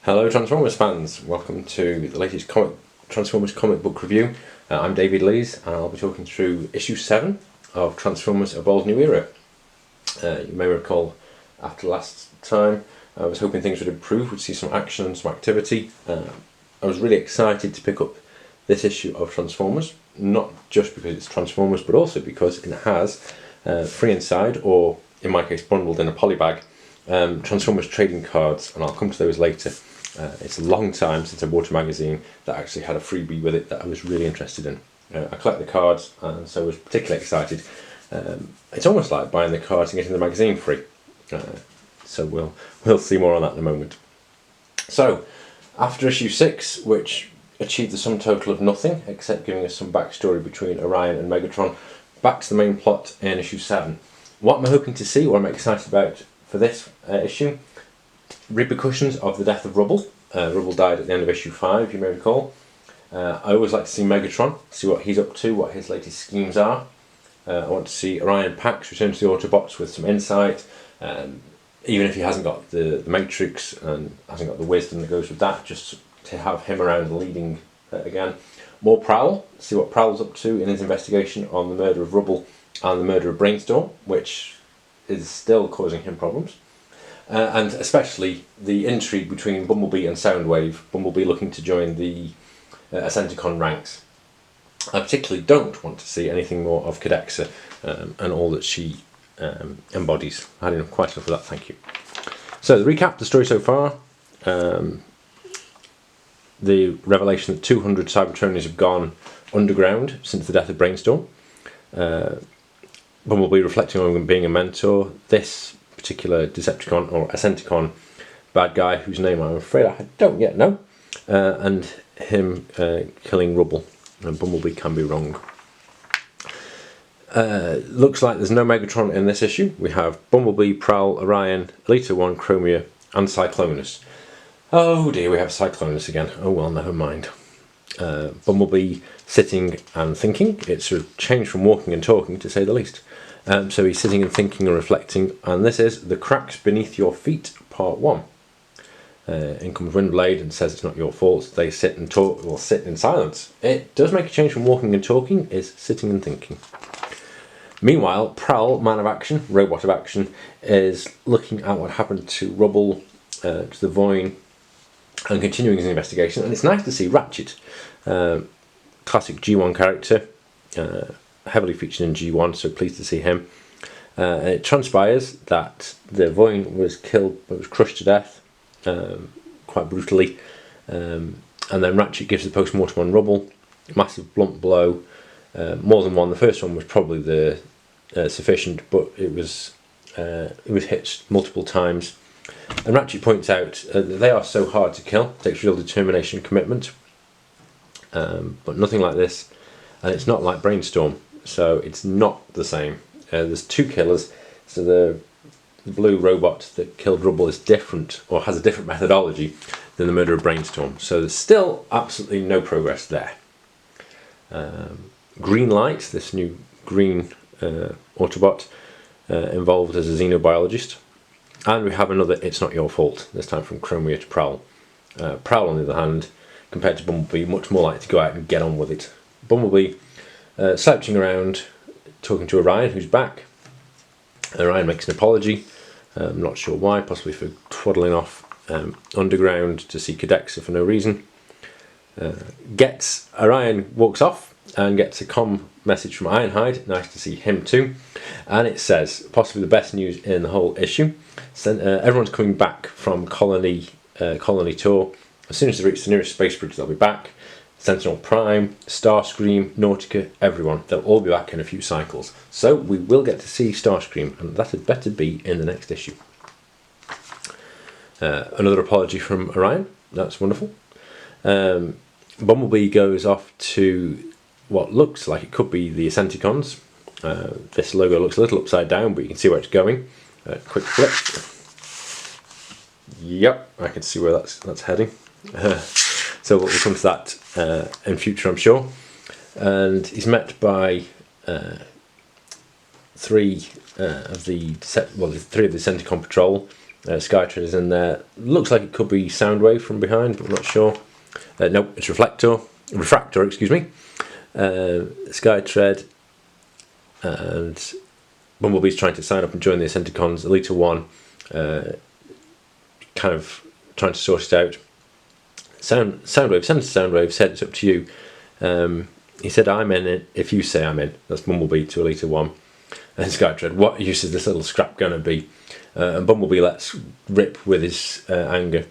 Hello Transformers fans, welcome to the latest Transformers comic book review. I'm David Lees and I'll be talking through issue 7 of Transformers A Bold New Era. You may recall after last time I was hoping things would improve, we'd see some action and some activity. I was really excited to pick up this issue of Transformers, not just because it's Transformers but also because it has free inside, or in my case bundled in a polybag, Transformers trading cards, and I'll come to those later. It's a long time since I bought a magazine that actually had a freebie with it that I was really interested in. I collect the cards, and so I was particularly excited. It's almost like buying the cards and getting the magazine free. So we'll see more on that in a moment. So, after issue 6, which achieved the sum total of nothing except giving us some backstory between Orion and Megatron, back to the main plot in issue 7. What am I hoping to see? What am I excited about for this issue? Repercussions of the death of Rubble. Rubble died at the end of issue 5, you may recall. I always like to see Megatron, see what he's up to, what his latest schemes are. I want to see Orion Pax return to the Autobots with some insight, even if he hasn't got the Matrix and hasn't got the wisdom that goes with that, just to have him around leading again. More Prowl, see what Prowl's up to in his investigation on the murder of Rubble and the murder of Brainstorm, which is still causing him problems. And especially the intrigue between Bumblebee and Soundwave, Bumblebee looking to join the Ascenticon ranks. I particularly don't want to see anything more of Cadexa and all that she embodies. I had quite enough of that, thank you. So, the recap, the story so far. The revelation that 200 Cybertronians have gone underground since the death of Brainstorm. Bumblebee reflecting on being a mentor. This particular Decepticon or Ascenticon bad guy, whose name I'm afraid I don't yet know, and him killing Rubble, and Bumblebee can be wrong. Looks like there's no Megatron in this issue. We have Bumblebee, Prowl, Orion, Elita 1, Chromia and Cyclonus. Oh dear, we have Cyclonus again. Oh well, never mind. Bumblebee sitting and thinking. It's a change from walking and talking, to say the least. So he's sitting and thinking and reflecting, and this is The Cracks Beneath Your Feet, Part 1. In comes Windblade and says it's not your fault. They sit and talk, or sit in silence. It does make a change from walking and talking, is sitting and thinking. Meanwhile, Prowl, man of action, robot of action, is looking at what happened to Rubble, to the Void, and continuing his investigation. And it's nice to see Ratchet, classic G1 character, heavily featured in G1, so pleased to see him. It transpires that the Void was killed, but was crushed to death, quite brutally, and then Ratchet gives the post-mortem on Rubble. Massive blunt blow, more than one. The first one was probably the sufficient, but it was hit multiple times. And Ratchet points out that they are so hard to kill. It takes real determination and commitment, but nothing like this, and it's not like Brainstorm, so it's not the same. There's two killers, so the blue robot that killed Rubble is different, or has a different methodology than the murder of Brainstorm, so there's still absolutely no progress there. Green Light, this new green Autobot, involved as a xenobiologist. And we have another It's Not Your Fault, this time from Chromia to Prowl. Prowl, on the other hand, compared to Bumblebee, much more likely to go out and get on with it. Bumblebee slouching around, talking to Orion, who's back. Orion makes an apology, I'm not sure why, possibly for twaddling off underground to see Cadexa for no reason. Orion walks off and gets a comm message from Ironhide, nice to see him too, and it says, possibly the best news in the whole issue, everyone's coming back from colony tour. As soon as they reach the nearest space bridge they'll be back. Sentinel Prime, Starscream, Nautica, everyone, they'll all be back in a few cycles, so we will get to see Starscream, and that had better be in the next issue. Another apology from Orion, that's wonderful. Bumblebee goes off to what looks like it could be the Ascenticons. This logo looks a little upside down, but you can see where it's going. Quick flip. Yep, I can see where that's heading. So we'll come to that in future, I'm sure. And he's met by three of the Decepticon patrol, Skytread is in there. Looks like it could be Soundwave from behind, but I'm not sure. Nope, it's Refractor, excuse me. Skytread, and Bumblebee's trying to sign up and join the Ascenticons. Elita 1 kind of trying to sort it out. Soundwave, Senator Soundwave said it's up to you. He said I'm in it if you say I'm in. That's Bumblebee to Elita 1. And Skytread, what use is this little scrap gonna be? And Bumblebee lets rip with his anger.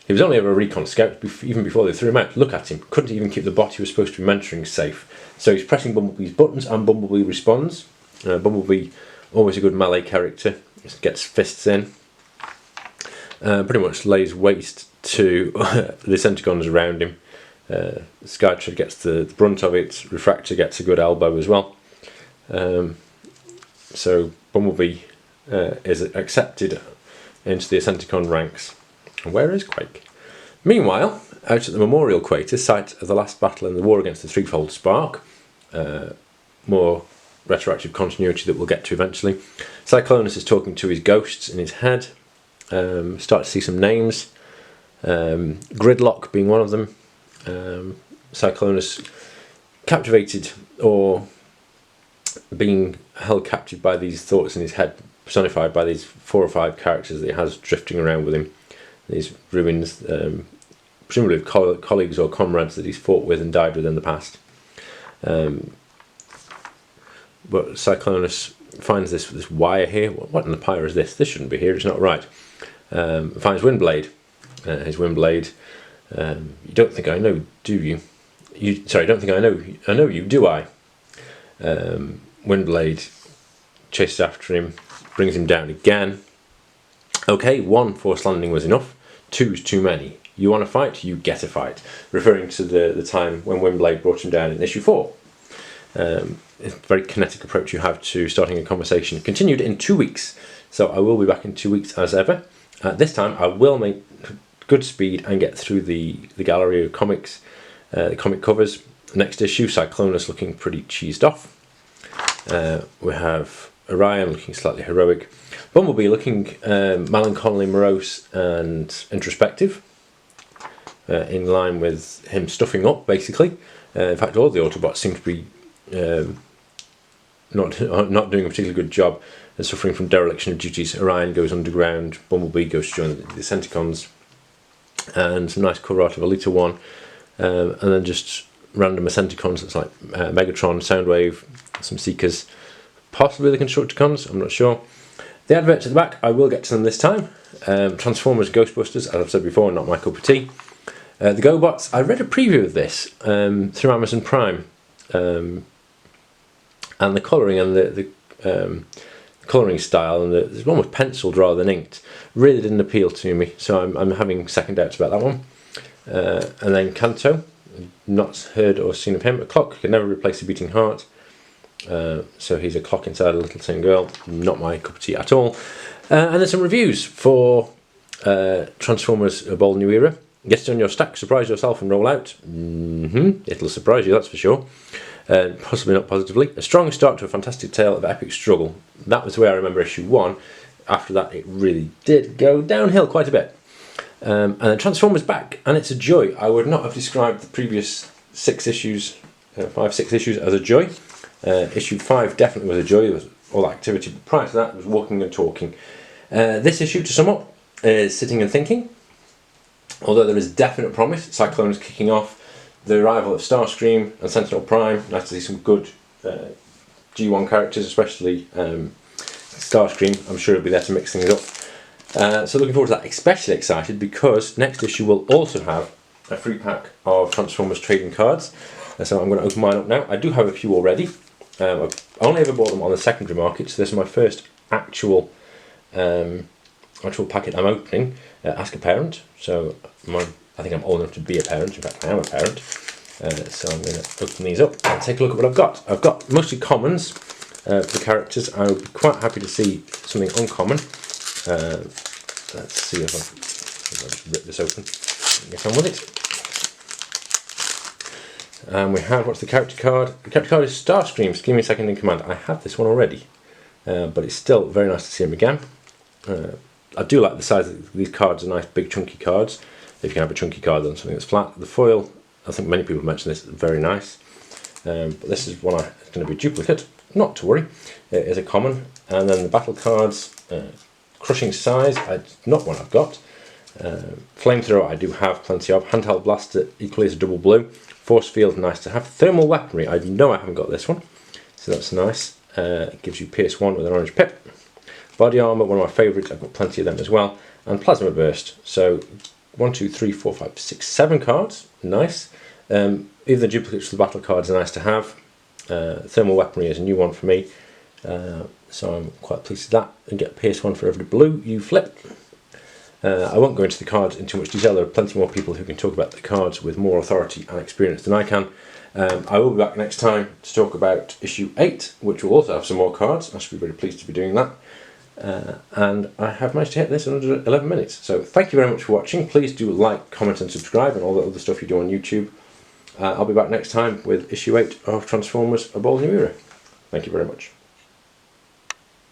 He was only ever a recon scout, even before they threw him out. Look at him, couldn't even keep the bot he was supposed to be mentoring safe. So he's pressing Bumblebee's buttons and Bumblebee responds. Bumblebee, always a good melee character, gets fists in. Pretty much lays waste to the Ascenticons around him. Skytread gets the brunt of it, Refractor gets a good elbow as well. So Bumblebee is accepted into the Ascenticon ranks. And where is Quake? Meanwhile, out at the Memorial Crater, site of the last battle in the war against the Threefold Spark, more retroactive continuity that we'll get to eventually, Cyclonus is talking to his ghosts in his head. Start to see some names, Gridlock being one of them. Cyclonus captivated or being held captive by these thoughts in his head, personified by these 4 or 5 characters that he has drifting around with him. These ruins, presumably colleagues or comrades that he's fought with and died with in the past. But Cyclonus finds this wire here. What in the pyre is this? This shouldn't be here, it's not right. Finds Windblade. His Windblade. You don't think I know, do you? Sorry, don't think I know you, do I? Windblade chases after him, brings him down again. Okay, 1 force landing was enough, 2's too many. You want to fight, you get a fight. Referring to the time when Windblade brought him down in issue 4. It's a very kinetic approach you have to starting a conversation. Continued in 2 weeks, so I will be back in 2 weeks as ever. This time I will make good speed and get through the gallery of comics, the comic covers. Next issue, Cyclonus looking pretty cheesed off. We have Orion looking slightly heroic. Bumblebee looking melancholy, morose and introspective, in line with him stuffing up basically. In fact, all the Autobots seem to be not doing a particularly good job and suffering from dereliction of duties. Orion goes underground, Bumblebee goes to join the Decenticons, and some nice cover art of Elita 1, and then just random Ascenticons. It's like Megatron, Soundwave, some Seekers, possibly the Constructicons, I'm not sure. The adverts at the back, I will get to them this time. Transformers, Ghostbusters, as I've said before, not my cup of tea. The GoBots, I read a preview of this through Amazon Prime, and the colouring and the colouring style, and there's one was penciled rather than inked, really didn't appeal to me, so I'm having second doubts about that one. And then Kanto, not heard or seen of him. A clock can never replace a beating heart. So he's a clock inside a little tin girl, not my cup of tea at all. And then some reviews for Transformers A Bold New Era. Get it on your stack, surprise yourself and roll out. It'll surprise you, that's for sure. Possibly not positively. A strong start to a fantastic tale of epic struggle. That was the way I remember issue 1. After that it really did go downhill quite a bit. And then Transformers back, and it's a joy. I would not have described the previous 6 issues, 5-6 issues as a joy. Issue 5 definitely was a joy. There was all activity, but prior to that it was walking and talking. This issue, to sum up, is sitting and thinking. Although there is definite promise, Cyclone is kicking off. The arrival of Starscream and Sentinel Prime. Nice to see some good G1 characters, especially Starscream. I'm sure he'll be there to mix things up. So looking forward to that. Especially excited because next issue will also have a free pack of Transformers trading cards. So I'm going to open mine up now. I do have a few already. I've only ever bought them on the secondary market, so this is my first actual packet I'm opening. Ask a parent. So I think I'm old enough to be a parent. In fact, I am a parent. So I'm going to open these up and take a look at what I've got. I've got mostly commons for the characters. I would be quite happy to see something uncommon. Let's see if I'll just rip this open and get on with it. And we have, what's the character card? The character card is Starscream, Scheming Second in Command. I have this one already, but it's still very nice to see him again. I do like the size of these cards, are nice big chunky cards. If you can have a chunky card on something that's flat. The foil, I think many people mentioned this, is very nice. But this is one it's going to be a duplicate, not to worry. It is a common. And then the battle cards, crushing size, not one I've got. Flamethrower I do have plenty of. Handheld blaster, equally as a double blue. Force field, nice to have. Thermal weaponry, I know I haven't got this one, so that's nice. It gives you PS1 with an orange pip. Body armor, one of my favourites, I've got plenty of them as well. And plasma burst, so 1, 2, 3, 4, 5, 6, 7 cards, nice. Even the duplicates of the battle cards are nice to have. Thermal weaponry is a new one for me, so I'm quite pleased with that. And get PS1 for every blue you flip. I won't go into the cards in too much detail. There are plenty more people who can talk about the cards with more authority and experience than I can. I will be back next time to talk about issue 8, which will also have some more cards. I should be very pleased to be doing that. And I have managed to hit this in under 11 minutes. So thank you very much for watching. Please do like, comment and subscribe and all the other stuff you do on YouTube. I'll be back next time with issue 8 of Transformers: A Bold New Era. Thank you very much.